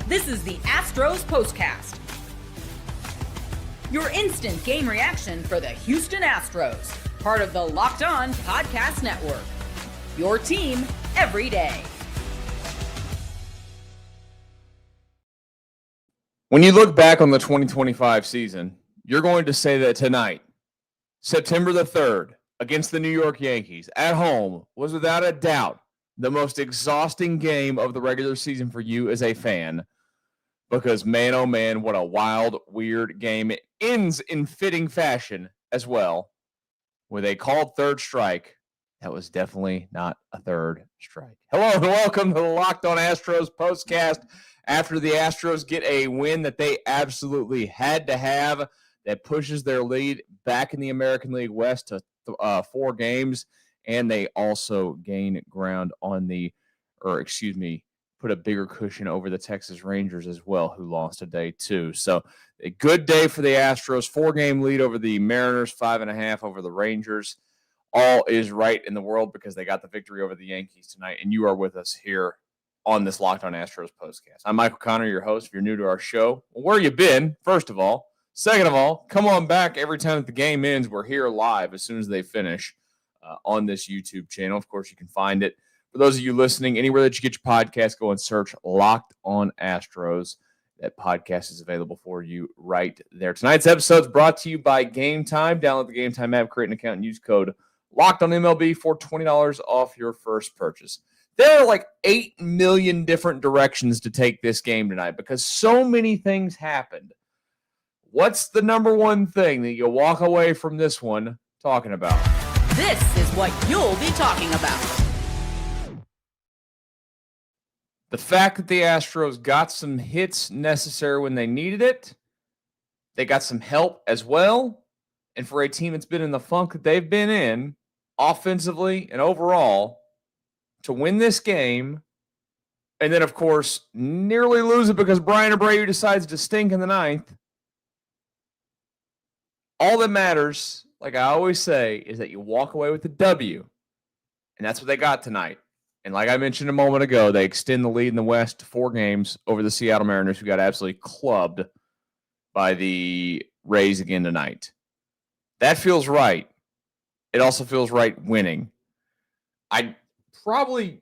This is the Astros Postcast, your instant game reaction for the Houston Astros, part of the Locked On Podcast Network, your team every day. When you look back on the 2025 season, you're going to say that tonight, September the 3rd, against the New York Yankees at home, was without a doubt the most exhausting game of the regular season for you as a fan. Because, man, oh man, what a wild, weird game. It ends in fitting fashion as well with a called third strike. That was definitely not a third strike. Hello and welcome to the Locked On Astros Postcast. After the Astros get a win that they absolutely had to have, that pushes their lead back in the American League West to 4 games, and they also gain ground on put a bigger cushion over the Texas Rangers as well, who lost today too. So a good day for the Astros. 4-game lead over the Mariners, 5.5 over the Rangers. All is right in the world because they got the victory over the Yankees tonight, and you are with us here on this Locked On Astros Postcast. I'm Michael Connor, your host. If you're new to our show, well, where you been, first of all? Second of all, come on back every time that the game ends. We're here live as soon as they finish on this YouTube channel. Of course, you can find it. For those of you listening, anywhere that you get your podcast, go and search Locked On Astros. That podcast is available for you right there. Tonight's episode is brought to you by Gametime. Download the Gametime app, create an account, and use code LOCKEDONMLB for $20 off your first purchase. There are like 8 million different directions to take this game tonight because so many things happened. What's the number one thing that you'll walk away from this one talking about? This is what you'll be talking about. The fact that the Astros got some hits necessary when they needed it. They got some help as well. And for a team that's been in the funk that they've been in, offensively and overall, to win this game, and then, of course, nearly lose it because Brian Abreu decides to stink in the 9th. All that matters, like I always say, is that you walk away with the W. And that's what they got tonight. And like I mentioned a moment ago, they extend the lead in the West to 4 games over the Seattle Mariners, who got absolutely clubbed by the Rays again tonight. That feels right. It also feels right winning. I probably,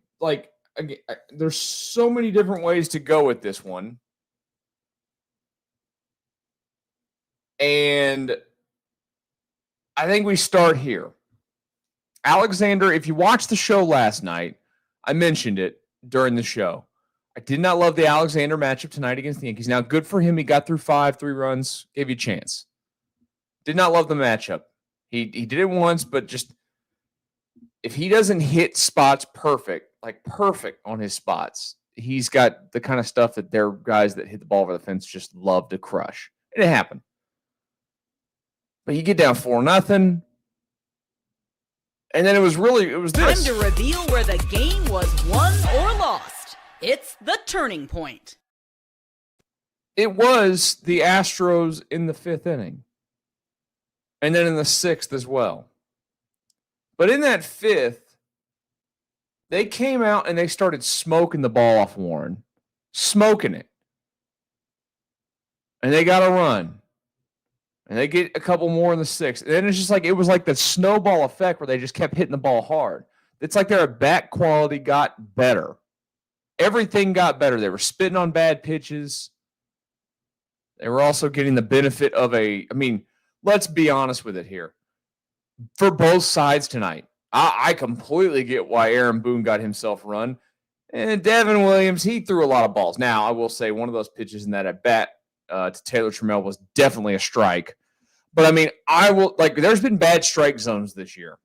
there's so many different ways to go with this one. And I think we start here. Alexander, if you watched the show last night, I mentioned it during the show. I did not love the Alexander matchup tonight against the Yankees. Now, good for him. He got through 5, 3 runs, gave you a chance. Did not love the matchup. He did it once, but just if he doesn't hit spots perfect on his spots, he's got the kind of stuff that their guys that hit the ball over the fence just love to crush. It happened. But you get down 4-0. And then it was this. Time to reveal where the game was won or lost. It's the turning point. It was the Astros in the 5th inning. And then in the 6th as well. But in that 5th, they came out and they started smoking the ball off Warren. Smoking it. And they got a run. And they get a couple more in the 6th. And then it's just like, it was like the snowball effect where they just kept hitting the ball hard. It's like their bat quality got better. Everything got better. They were spitting on bad pitches. They were also getting the benefit of let's be honest with it here. For both sides tonight, I completely get why Aaron Boone got himself run. And Devin Williams, he threw a lot of balls. Now, I will say one of those pitches in that at bat to Taylor Trammell was definitely a strike. But there's been bad strike zones this year.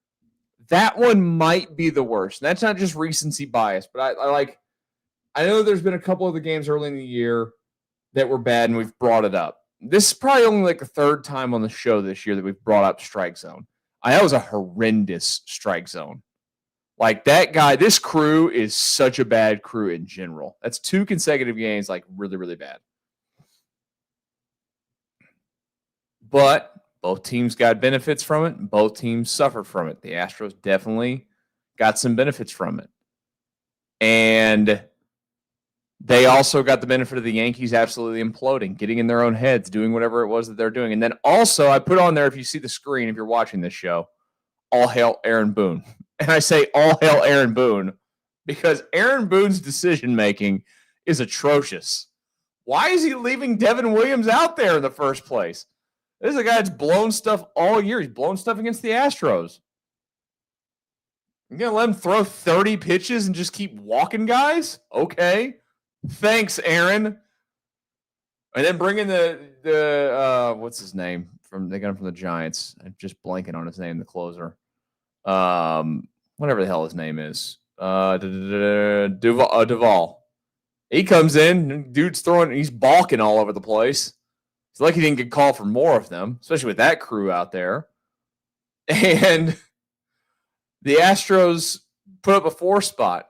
That one might be the worst. And that's not just recency bias, but I know there's been a couple of the games early in the year that were bad and we've brought it up. This is probably only the 3rd time on the show this year that we've brought up strike zone. That was a horrendous strike zone. That guy, this crew is such a bad crew in general. That's 2 consecutive games, really, really bad. But both teams got benefits from it, and both teams suffered from it. The Astros definitely got some benefits from it. And They also got the benefit of the Yankees absolutely imploding, getting in their own heads, doing whatever it was that they're doing. And then also I put on there, if you see the screen, if you're watching this show, all hail Aaron Boone. And I say all hail Aaron Boone because Aaron Boone's decision-making is atrocious. Why is he leaving Devin Williams out there in the first place? This is a guy that's blown stuff all year. He's blown stuff against the Astros. You're going to let him throw 30 pitches and just keep walking guys? Okay. Thanks, Aaron. And then bring in the what's his name? They got him from the Giants. I'm just blanking on his name, the closer. Whatever the hell his name is. Duvall. He comes in, dude's he's balking all over the place. It's like he didn't get called for more of them, especially with that crew out there. And the Astros put up a 4 spot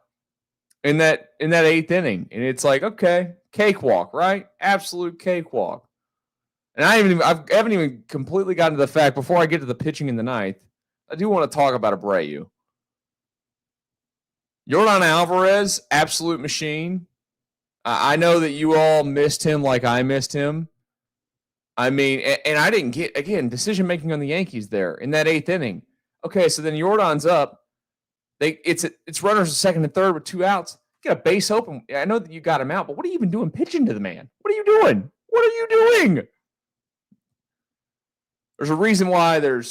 in that 8th inning. And it's like, okay, cakewalk, right? Absolute cakewalk. And I haven't even completely gotten to the fact, before I get to the pitching in the 9th, I do want to talk about Abreu. Yordan Alvarez, absolute machine. I know that you all missed him like I missed him. I mean, and I didn't get, again, decision-making on the Yankees there in that 8th inning. Okay, so then Yordan's up. It's runners at second and third with 2 outs. Get a base open. I know that you got him out, but what are you even doing pitching to the man? What are you doing? What are you doing? There's a reason why the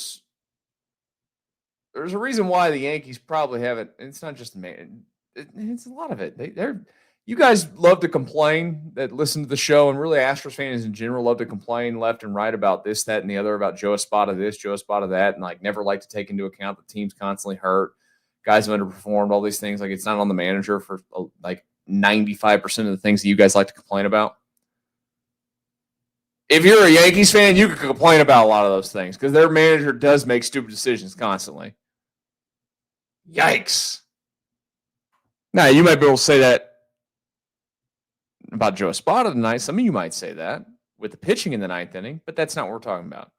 Yankees probably haven't. It's not just the man. It's a lot of it. You guys love to complain that listen to the show, and really Astros fans in general love to complain left and right about this, that, and the other, about Joe Espada this, Joe Espada that, and like never like to take into account that team's constantly hurt, guys have underperformed, all these things. Like it's not on the manager for like 95% of the things that you guys like to complain about. If you're a Yankees fan, you can complain about a lot of those things because their manager does make stupid decisions constantly. Yikes. Now, you might be able to say that about Joe Espada tonight. Some of you might say that with the pitching in the 9th inning, but that's not what we're talking about.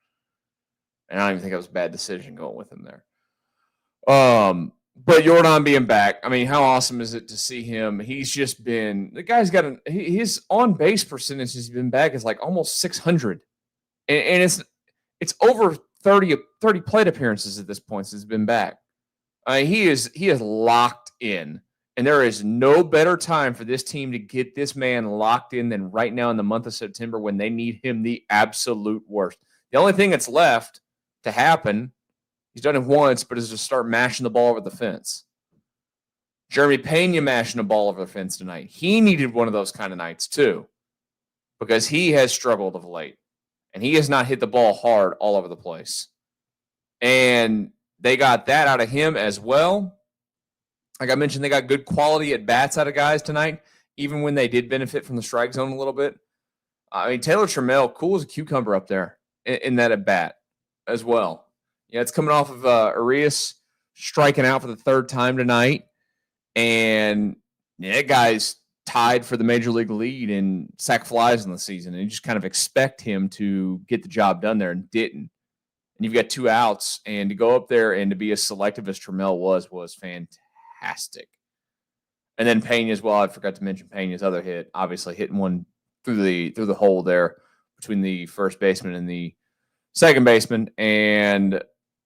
And I don't even think it was a bad decision going with him there. But Yordan being back, I mean, how awesome is it to see him? He's just been, the guy's got his on-base percentage has been back is like almost 600. And it's over 30 plate appearances at this point since he's been back. He is locked in. And there is no better time for this team to get this man locked in than right now in the month of September when they need him the absolute worst. The only thing that's left to happen, he's done it once, but is to start mashing the ball over the fence. Jeremy Pena mashing the ball over the fence tonight. He needed one of those kind of nights too, because he has struggled of late. And he has not hit the ball hard all over the place. And they got that out of him as well. Like I mentioned, they got good quality at bats out of guys tonight, even when they did benefit from the strike zone a little bit. I mean, Taylor Trammell, cool as a cucumber up there in that at bat as well. Yeah, it's coming off of Arias striking out for the 3rd time tonight. And that guy's tied for the major league lead in sac flies in the season. And you just kind of expect him to get the job done there and didn't. And you've got 2 outs. And to go up there and to be as selective as Trammell was fantastic. And then Pena as well. I forgot to mention Pena's other hit, obviously hitting one through the hole there between the first baseman and the second baseman, and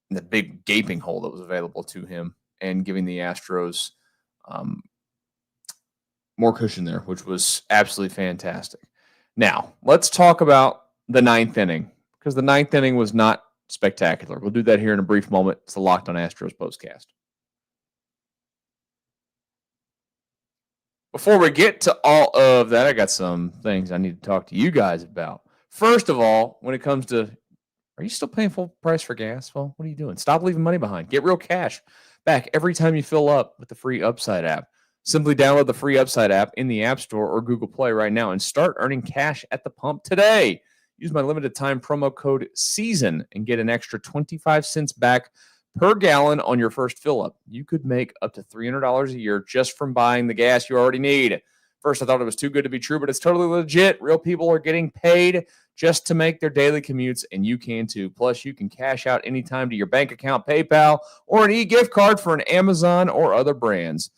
the big gaping hole that was available to him, and giving the Astros more cushion there, which was absolutely fantastic. Now, let's talk about the 9th inning, because the 9th inning was not spectacular. We'll do that here in a brief moment. It's the Locked On Astros Postcast. Before we get to all of that, I got some things I need to talk to you guys about. First of all, when it comes to, are you still paying full price for gas? Well, what are you doing? Stop leaving money behind. Get real cash back every time you fill up with the free Upside app. Simply download the free Upside app in the App Store or Google Play right now and start earning cash at the pump today. Use my limited time promo code SEASON and get an extra 25 cents back per gallon on your first fill up. You could make up to $300 a year just from buying the gas you already need. First, I thought it was too good to be true, but it's totally legit. Real people are getting paid just to make their daily commutes, and you can too. Plus, you can cash out anytime to your bank account, PayPal, or an e-gift card for an Amazon or other brands.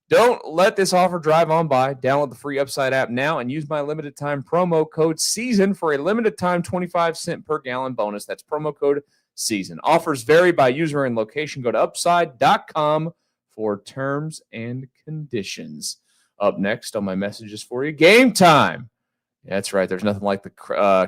Don't let this offer drive on by. Download the free Upside app now and use my limited time promo code SEASON for a limited time 25-cent per gallon bonus. That's promo code SEASON. Offers vary by user and location. Go to upside.com for terms and conditions. Up next on my messages for you, Game Time. That's right. There's nothing like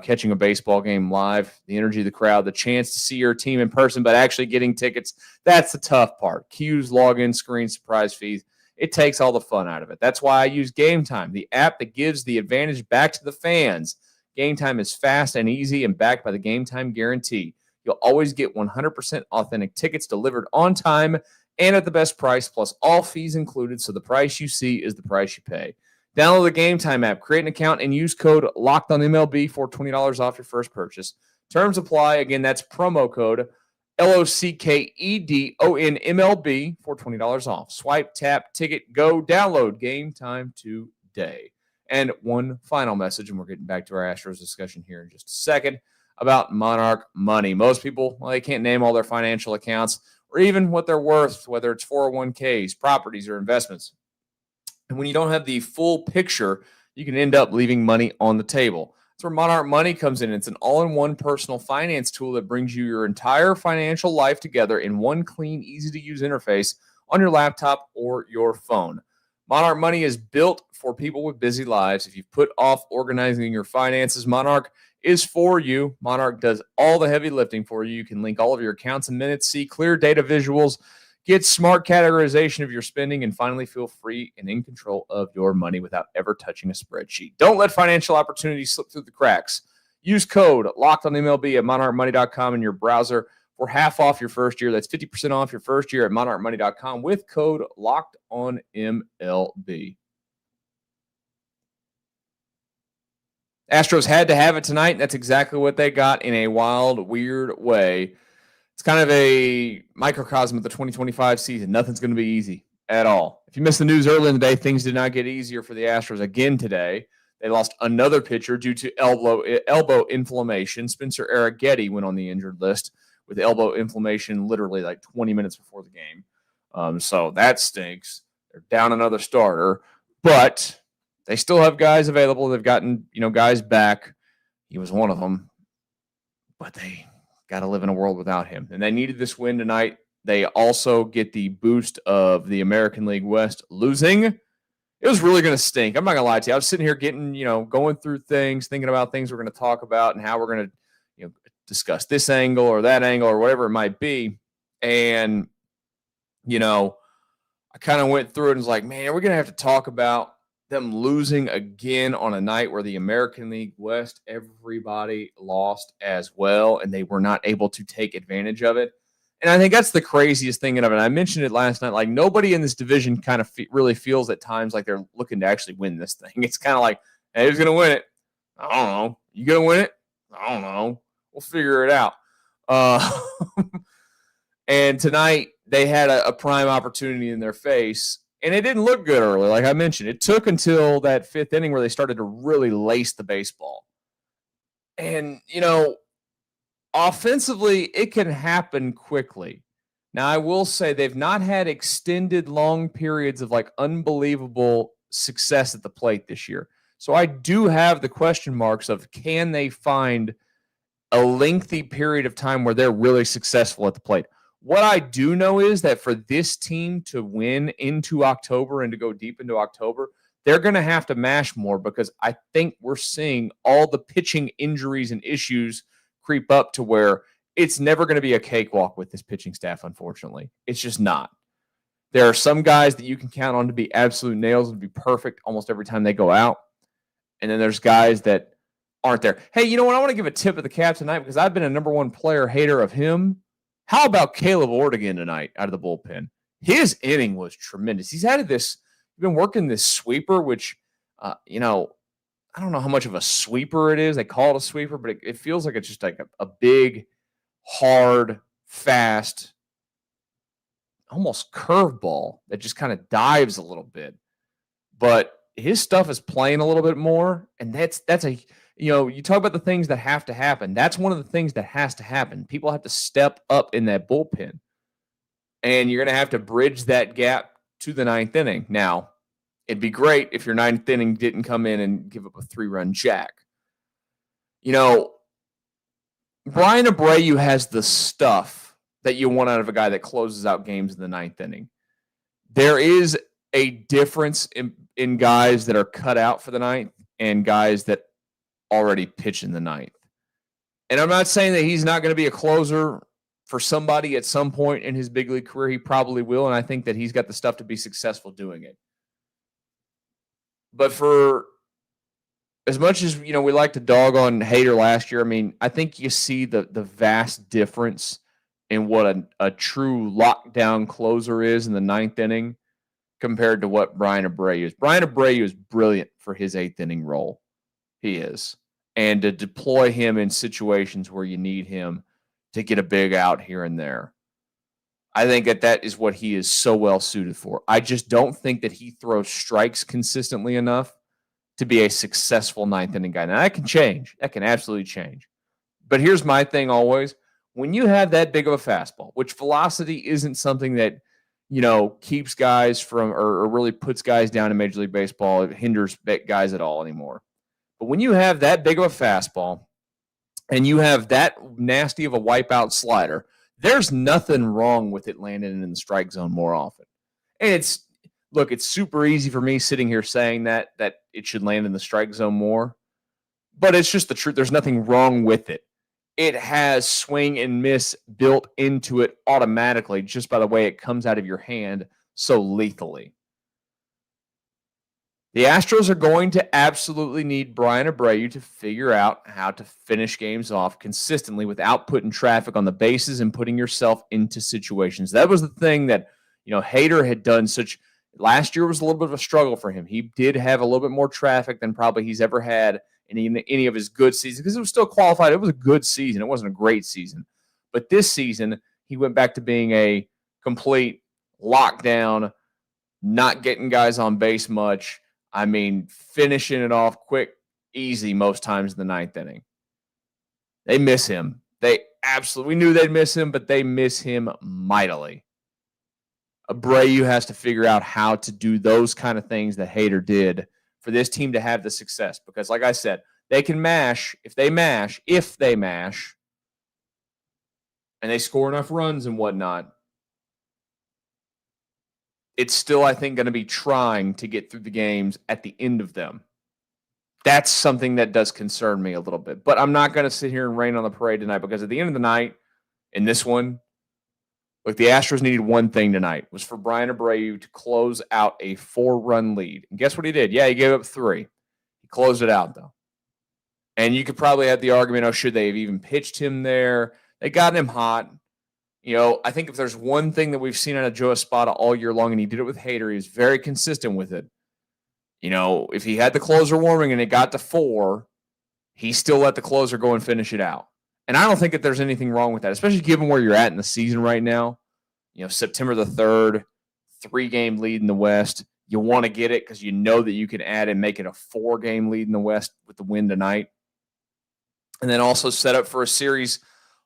catching a baseball game live, the energy of the crowd, the chance to see your team in person, but actually getting tickets. That's the tough part. Queues, login screens, surprise fees. It takes all the fun out of it. That's why I use Gametime, the app that gives the advantage back to the fans. Gametime is fast and easy and backed by the Gametime guarantee. You'll always get 100% authentic tickets delivered on time and at the best price, plus all fees included, so the price you see is the price you pay. Download the Gametime app, create an account, and use code LOCKEDONMLB for $20 off your first purchase. Terms apply. Again, that's promo code LOCKEDONMLB for $20 off. Swipe, tap, ticket, go, download Gametime today. And one final message, and we're getting back to our Astros discussion here in just a second, about Monarch Money. Most people, well, they can't name all their financial accounts or even what they're worth, whether it's 401ks, properties, or investments. And when you don't have the full picture, you can end up leaving money on the table. That's where Monarch Money comes in. It's an all-in-one personal finance tool that brings you your entire financial life together in one clean, easy-to-use interface on your laptop or your phone. Monarch Money is built for people with busy lives. If you've put off organizing your finances, Monarch is for you. Monarch does all the heavy lifting for you. You can link all of your accounts in minutes, see clear data visuals, get smart categorization of your spending, and finally feel free and in control of your money without ever touching a spreadsheet. Don't let financial opportunities slip through the cracks. Use code LOCKEDONMLB at monarchmoney.com in your browser for half off your first year. That's 50% off your first year at monarchmoney.com with code LOCKEDONMLB. Astros had to have it tonight. That's exactly what they got in a wild, weird way. It's kind of a microcosm of the 2025 season. Nothing's going to be easy at all. If you missed the news earlier in the day, things did not get easier for the Astros again today. They lost another pitcher due to elbow inflammation. Spencer Arrighetti went on the injured list with elbow inflammation literally like 20 minutes before the game. So that stinks. They're down another starter, but they still have guys available. They've gotten, guys back. He was one of them, but they got to live in a world without him. And they needed this win tonight. They also get the boost of the American League West losing. It was really going to stink. I'm not going to lie to you. I was sitting here getting, going through things, thinking about things we're going to talk about and how we're going to, discuss this angle or that angle or whatever it might be. And, I kind of went through it and was like, man, we're going to have to talk about them losing again on a night where the American League West, everybody lost as well, and they were not able to take advantage of it. And I think that's the craziest thing of it. I mentioned it last night. Like, nobody in this division kind of really feels at times like they're looking to actually win this thing. It's kind of like, hey, who's going to win it? I don't know. You going to win it? I don't know. We'll figure it out. And tonight they had a prime opportunity in their face. And it didn't look good early, like I mentioned. It took until that fifth inning where they started to really lace the baseball. And, offensively, it can happen quickly. Now, I will say they've not had extended long periods of, unbelievable success at the plate this year. So I do have the question marks of, can they find a lengthy period of time where they're really successful at the plate? What I do know is that for this team to win into October and to go deep into October, they're going to have to mash more, because I think we're seeing all the pitching injuries and issues creep up to where it's never going to be a cakewalk with this pitching staff, unfortunately. It's just not. There are some guys that you can count on to be absolute nails and be perfect almost every time they go out. And then there's guys that aren't there. Hey, you know what? I want to give a tip of the cap tonight, because I've been a number one player hater of him. How about Caleb Ortegan tonight out of the bullpen? His inning was tremendous. He's been working this sweeper, which, I don't know how much of a sweeper it is. They call it a sweeper, but it feels like it's just like a big, hard, fast, almost curveball that just kind of dives a little bit. But his stuff is playing a little bit more, and that's you talk about the things that have to happen. That's one of the things that has to happen. People have to step up in that bullpen, and you're going to have to bridge that gap to the ninth inning. Now, it'd be great if your ninth inning didn't come in and give up a 3-run jack. You know, Brian Abreu has the stuff that you want out of a guy that closes out games in the ninth inning. There is a difference in guys that are cut out for the ninth and guys that already pitch in the ninth. And I'm not saying that he's not going to be a closer for somebody at some point in his big league career. He probably will, and I think that he's got the stuff to be successful doing it. But for as much as, we like to dog on Hader last year, I mean, I think you see the vast difference in what a true lockdown closer is in the ninth inning compared to what Brian Abreu is. Brian Abreu is brilliant for his eighth inning role. He is. And to deploy him in situations where you need him to get a big out here and there, I think that is what he is so well suited for. I just don't think that he throws strikes consistently enough to be a successful ninth inning guy. Now, that can change. That can absolutely change. But here's my thing always. When you have that big of a fastball, which velocity isn't something that, keeps guys from or really puts guys down in Major League Baseball, it hinders guys at all anymore. But when you have that big of a fastball and you have that nasty of a wipeout slider, there's nothing wrong with it landing in the strike zone more often. And it's super easy for me sitting here saying that it should land in the strike zone more, but it's just the truth. There's nothing wrong with it. It has swing and miss built into it automatically just by the way it comes out of your hand so lethally. The Astros are going to absolutely need Brian Abreu to figure out how to finish games off consistently without putting traffic on the bases and putting yourself into situations. That was the thing that, Hader had done last year was a little bit of a struggle for him. He did have a little bit more traffic than probably he's ever had in any of his good seasons because it was still qualified. It was a good season. It wasn't a great season. But this season, he went back to being a complete lockdown, not getting guys on base much. I mean, finishing it off quick, easy most times in the ninth inning. They miss him. We knew they'd miss him, but they miss him mightily. Abreu has to figure out how to do those kind of things that Hader did for this team to have the success. Because, like I said, they can mash if they mash, and they score enough runs and whatnot. It's still, I think, going to be trying to get through the games at the end of them. That's something that does concern me a little bit. But I'm not going to sit here and rain on the parade tonight because at the end of the night, in this one, look, the Astros needed one thing tonight, was for Brian Abreu to close out a 4-run lead. And guess what he did? Yeah, he gave up 3. He closed it out, though. And you could probably have the argument, should they have even pitched him there? They got him hot. I think if there's one thing that we've seen out of Joe Espada all year long, and he did it with Hader, he was very consistent with it. If he had the closer warming and it got to 4, he still let the closer go and finish it out. And I don't think that there's anything wrong with that, especially given where you're at in the season right now. September the 3rd, 3-game lead in the West. You want to get it because you know that you can add and make it a 4-game lead in the West with the win tonight. And then also set up for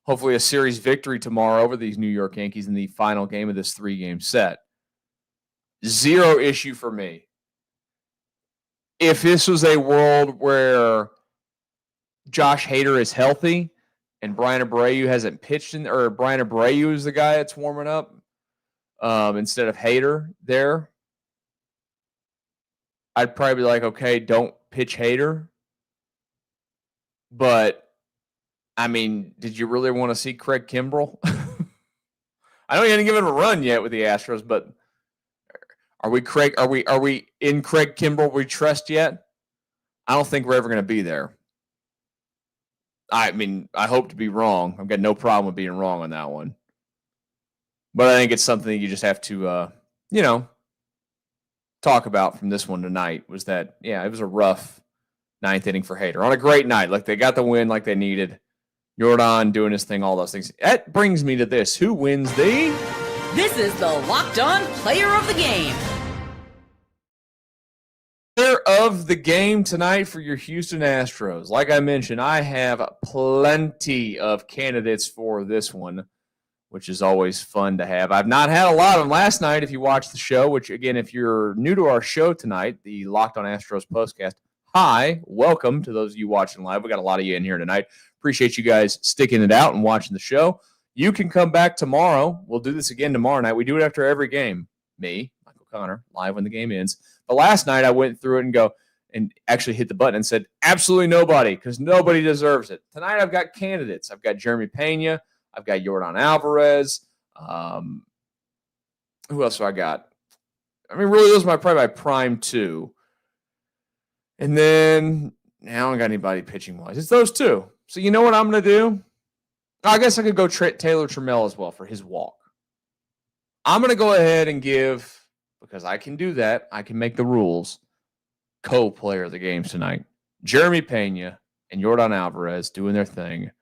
hopefully a series victory tomorrow over these New York Yankees in the final game of this 3-game set. Zero issue for me. If this was a world where Josh Hader is healthy and Brian Abreu hasn't pitched or Brian Abreu is the guy that's warming up instead of Hader there, I'd probably be like, okay, don't pitch Hader. But I mean, did you really want to see Craig Kimbrell? I know he hadn't given him a run yet with the Astros, but are we in Craig Kimbrell we trust yet? I don't think we're ever going to be there. I mean, I hope to be wrong. I've got no problem with being wrong on that one. But I think it's something that you just have to, talk about from this one tonight was that, it was a rough ninth inning for Hader. On a great night, like they got the win like they needed. Jordan doing his thing, all those things. That brings me to this. Who wins the... This is the Locked On Player of the Game. Player of the game tonight for your Houston Astros. Like I mentioned, I have plenty of candidates for this one. which is always fun to have. I've not had a lot of them last night if you watched the show, which, again, if you're new to our show tonight, the Locked On Astros Postcast, hi, welcome to those of you watching live. We got a lot of you in here tonight. Appreciate you guys sticking it out and watching the show. You can come back tomorrow. We'll do this again tomorrow night. We do it after every game. Me, Michael Connor, live when the game ends. But last night I went through it and actually hit the button and said, absolutely nobody, because nobody deserves it. Tonight I've got candidates. I've got Jeremy Pena. I've got Yordan Alvarez. Who else do I got? I mean, really, those are probably my prime two. And then now I don't got anybody pitching-wise. It's those two. So you know what I'm going to do? I guess I could go Taylor Trammell as well for his walk. I'm going to go ahead and give, because I can do that, I can make the rules, co-player of the games tonight. Jeremy Pena and Yordan Alvarez doing their thing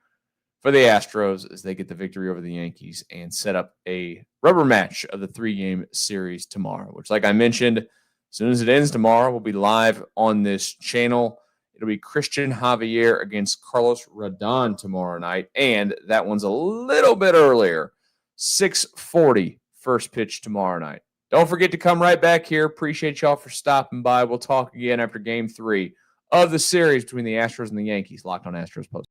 for the Astros as they get the victory over the Yankees and set up a rubber match of the 3-game series tomorrow, which, like I mentioned, as soon as it ends tomorrow, we'll be live on this channel. It'll be Christian Javier against Carlos Rodon tomorrow night, and that one's a little bit earlier, 6:40 first pitch tomorrow night. Don't forget to come right back here. Appreciate y'all for stopping by. We'll talk again after Game 3 of the series between the Astros and the Yankees. Locked On Astros Post.